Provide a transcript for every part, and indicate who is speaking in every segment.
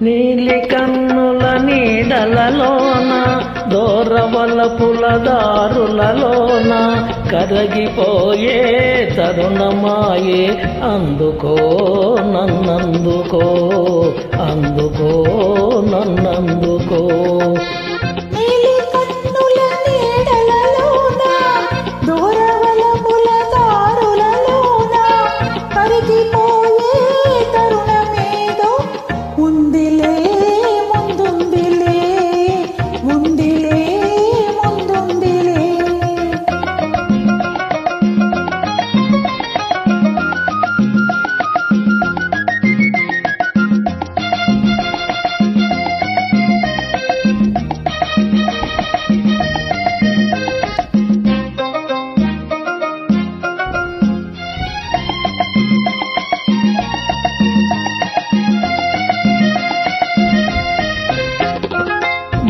Speaker 1: నీలి కన్నుల నీడలలోన దూరవలపుల దారులలోన కరగిపోయే తరుణమాయే అందుకో నన్నందుకో అందుకో నన్నందుకో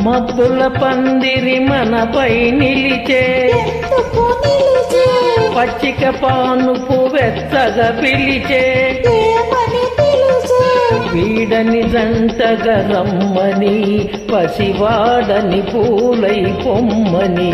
Speaker 1: మబ్బుల పందిరి మనపై నిలిచే పచ్చిక పానుపు వెచ్చగా పిలిచే వీడని జంటగా రమ్మని పసివాడని పూలై పొమ్మని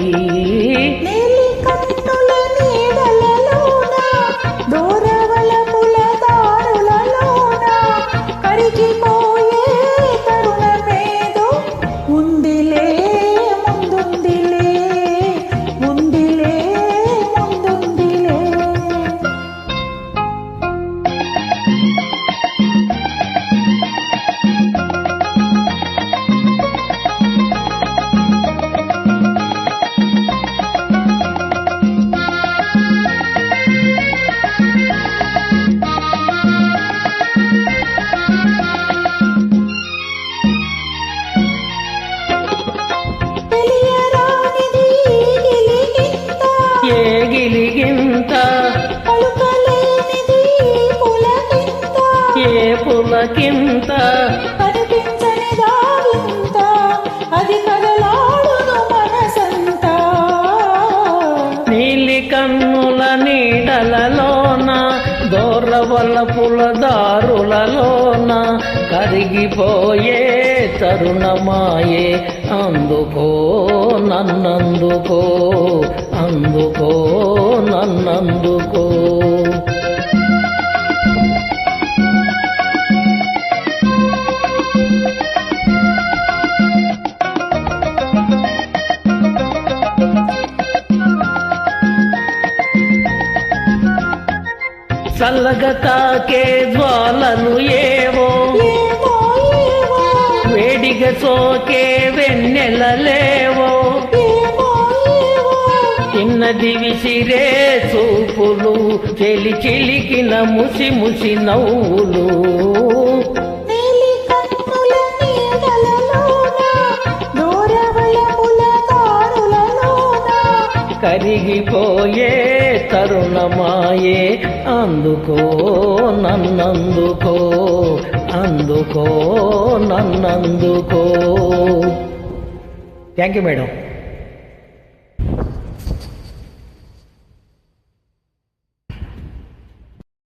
Speaker 1: గిలిగింత ఏ పులకింత నీలి కన్నుల నీడలలోన దూరవలపుల దారులలోన కరిగిపోయే తరుణమాయే అందుకో నన్నందుకో అందుకో నన్నందుకో చల్లగా తాకే జ్వాలలు ఏవో వేడిగా సోకే వెన్నెలలేవో చిన్నది విసిరే చూపులు చెలి చిలికిన ముసి ముసి నవ్వులు కరిగిపోయే తరుణమాయే అందుకో నన్నందుకో అందుకో నన్నందుకో థ్యాంక్ యూ మేడం.